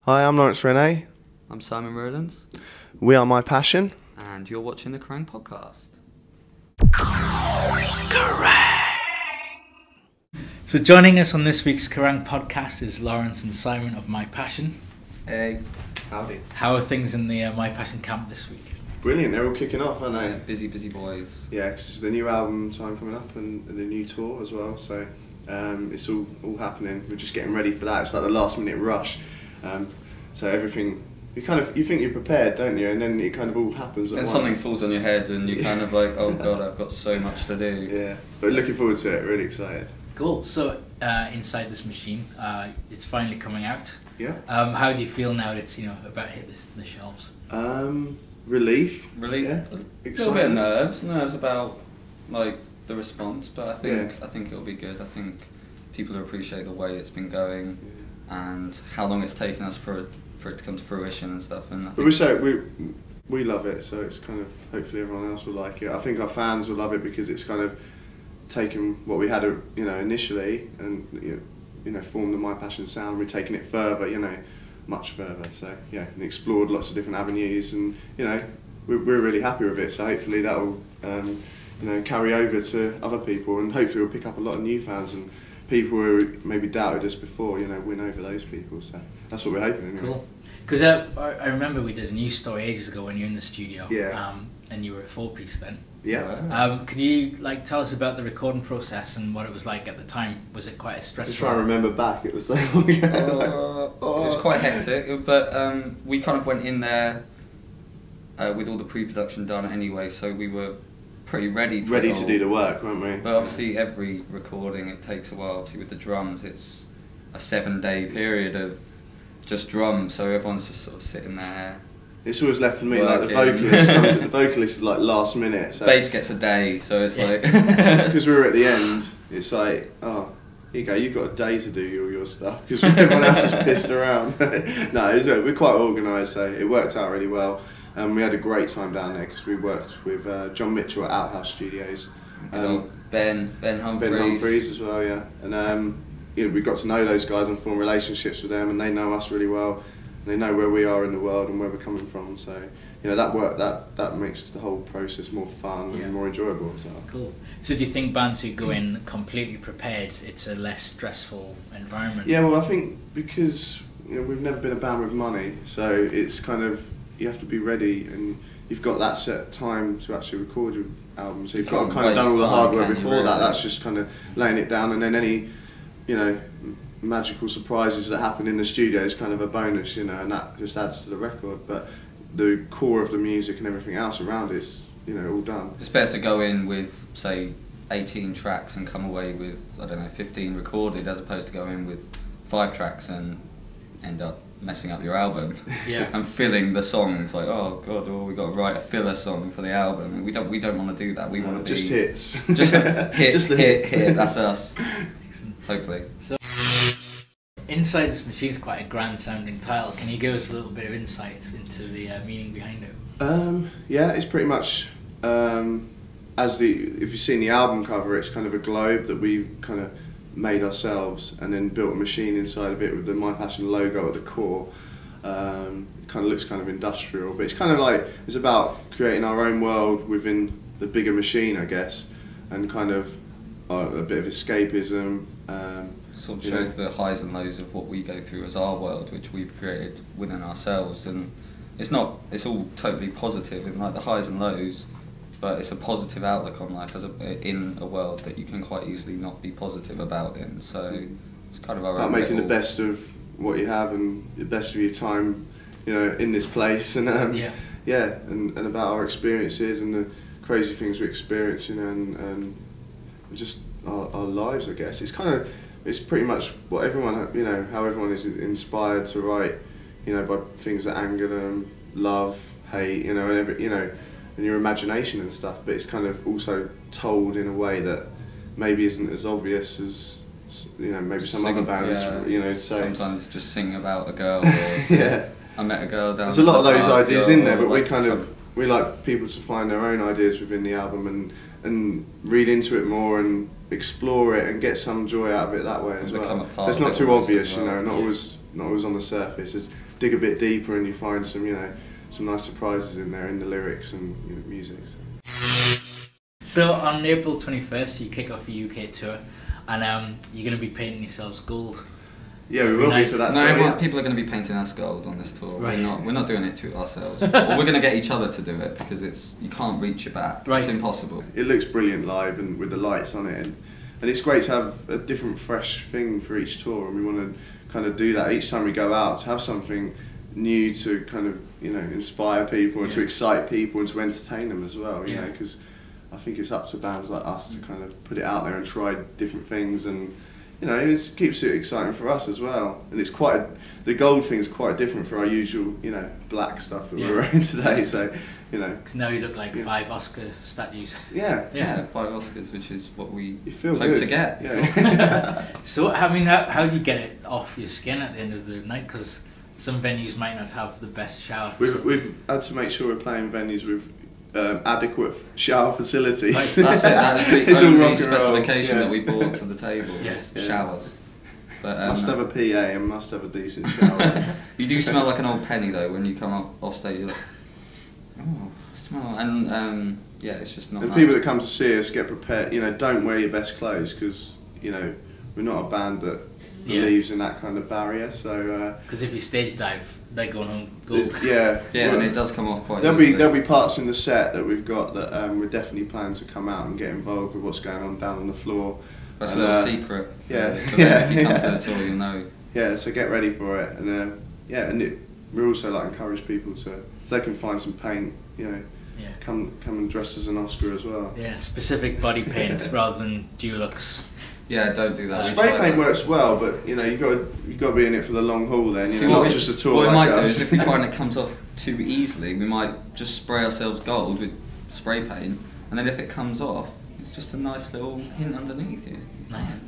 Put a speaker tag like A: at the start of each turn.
A: Hi, I'm Laurence Rene.
B: I'm Simon Rowlands.
A: We are My Passion.
B: And you're watching the Kerrang podcast.
C: So joining us on this week's Kerrang podcast is Laurence and Simon of My Passion.
B: Hey.
A: Howdy.
C: How are things in the My Passion camp this week?
A: Brilliant, they're all kicking off, aren't they?
B: Busy boys.
A: Yeah, because it's the new album time coming up and the new tour as well, so it's all happening. We're just getting ready for that. It's like the last minute rush. So everything, you think you're prepared, don't you? And then it kind of all happens at
B: And
A: once.
B: something falls on your head and you're kind of like, oh god, I've got so much to do.
A: Yeah, but looking forward to it, really excited.
C: Cool. So inside this machine, it's finally coming out.
A: Yeah.
C: How do you feel now that it's about to hit the shelves?
A: Relief.
B: Yeah. A little bit of nerves about like the response, but I think it'll be good. I think people will appreciate the way it's been going and how long it's taken us for it to come to fruition and stuff. And I think
A: we love it, so it's kind of hopefully everyone else will like it. I think our fans will love it because it's kind of taken what we had initially and formed the My Passion sound. We're taking it further, much further. So yeah, and explored lots of different avenues, and we're really happy with it. So hopefully that will carry over to other people, and hopefully we'll pick up a lot of new fans and people who maybe doubted us before. Win over those people. So that's what we're hoping. Anyway.
C: Cool. Because I remember we did a news story ages ago when you were in the studio.
A: Yeah.
C: And you were a 4-piece then.
A: Yeah.
C: Can you tell us about the recording process and what it was like at the time? Was it quite a stressful?
A: Just try and remember back. It was so long ago.
B: It was quite hectic, but we kind of went in there with all the pre-production done anyway, so we were pretty ready
A: to do the work, weren't we?
B: But obviously every recording, it takes a while. Obviously with the drums, it's a 7-day period of just drums, so everyone's just sort of sitting there.
A: It's always left for me,
B: working.
A: like the vocalist is like last minute. So.
B: Bass gets a day, so it's like...
A: Because we were at the end, it's like, oh, here you go, you've got a day to do all your stuff, because everyone else is pissed around. No, we're quite organised, so it worked out really well. We had a great time down there, because we worked with John Mitchell at Outhouse Studios.
B: Ben Humphries
A: as well, yeah. And we got to know those guys and form relationships with them, and they know us really well. They know where we are in the world and where we're coming from, so that makes the whole process more fun and more enjoyable. So.
C: Cool. So do you think bands who go in completely prepared, it's a less stressful environment?
A: Yeah, well, I think because we've never been a band with money, so it's kind of, you have to be ready and you've got that set time to actually record your album. So you've got kind of done all the hard work before that. That's just kind of laying it down, and then any magical surprises that happen in the studio is kind of a bonus, and that just adds to the record. But the core of the music and everything else around it's all done.
B: It's better to go in with, say, 18 tracks and come away with, 15 recorded, as opposed to go in with 5 tracks and end up messing up your album.
C: Yeah.
B: And filling the songs like, oh god, we got to write a filler song for the album. We don't want to do that. We want to
A: just
B: be
A: hits.
B: Just hit,
A: just the
B: hit.
A: hits.
B: That's us.
C: Excellent.
B: Hopefully.
C: So, Inside This Machine is quite a grand sounding title. Can you give us a little bit of insight into the meaning behind it?
A: Yeah, it's pretty much if you've seen the album cover, it's kind of a globe that we kind of made ourselves and then built a machine inside of it with the My Passion logo at the core. It kind of looks kind of industrial, but it's kind of like, it's about creating our own world within the bigger machine, I guess, and kind of a bit of escapism.
B: Sort of shows the highs and lows of what we go through as our world, which we've created within ourselves, and it's all totally positive in like the highs and lows, but it's a positive outlook on life in a world that you can quite easily not be positive about in. So it's kind of our
A: about
B: own
A: making the best of what you have and the best of your time, in this place, and and about our experiences and the crazy things we experience, and just our lives, I guess. It's pretty much what everyone, how everyone is inspired to write, by things that anger them, love, hate, and your imagination and stuff. But it's kind of also told in a way that maybe isn't as obvious as, maybe some other bands, so.
B: Sometimes just sing about a girl, or I met a girl down.
A: There's a lot of those ideas in there, but we like people to find their own ideas within the album and read into it more and explore it and get some joy out of it that way as well. So it's not too obvious, not always on the surface. There's dig a bit deeper and you find some, you know, some nice surprises in there in the lyrics and, you know, music.
C: So on April 21st, you kick off a UK tour, and you're going to be painting yourselves gold.
A: Yeah, we will be for that.
B: No, people are going to be painting us gold on this tour. Right. We're not doing it to ourselves. Or we're going to get each other to do it, because you can't reach it back. Right. It's impossible.
A: It looks brilliant live and with the lights on it, and it's great to have a different, fresh thing for each tour. And we want to kind of do that each time we go out, to have something new to kind of, you know, inspire people and to excite people and to entertain them as well. You know, because I think it's up to bands like us to kind of put it out there and try different things, and you know, it keeps it exciting for us as well. And it's the gold thing is quite different for our usual, you know, black stuff that we're wearing today. So, you know, because
C: now you look like 5 Oscar statues.
B: Yeah, 5 Oscars, which is what we hope to get.
A: Yeah.
C: So, I mean, how do you get it off your skin at the end of the night? Because some venues might not have the best shower.
A: We've had to make sure we're playing venues with adequate shower facilities.
B: That's it. That is the only specification that we brought to the table. Showers. But,
A: must have a PA and must have a decent shower.
B: You do smell like an old penny though when you come off stage. You're like, oh, smell. And it's just not.
A: And people that come to see us, get prepared. You know, don't wear your best clothes, because you know we're not a band that believes in that kind of barrier. So
C: because if you stage dive, they're going home gold.
B: And it does come off quite
A: there'll
B: easily.
A: There'll be parts in the set that we've got that we're definitely planning to come out and get involved with what's going on down on the floor.
B: That's a little secret. If you come to the tour, you'll know.
A: Yeah, so get ready for it, and we also like encourage people to, if they can find some paint, you know, come and dress as an Oscar as well.
C: Yeah, specific body paint rather than Dulux.
B: Yeah, don't do that.
A: Spray paint works well, but you know you got to be in it for the long haul. Then not just a tour.
B: What we
A: like
B: might do is, if we find it comes off too easily, we might just spray ourselves gold with spray paint, and then if it comes off, it's just a nice little hint underneath you.
C: Nice.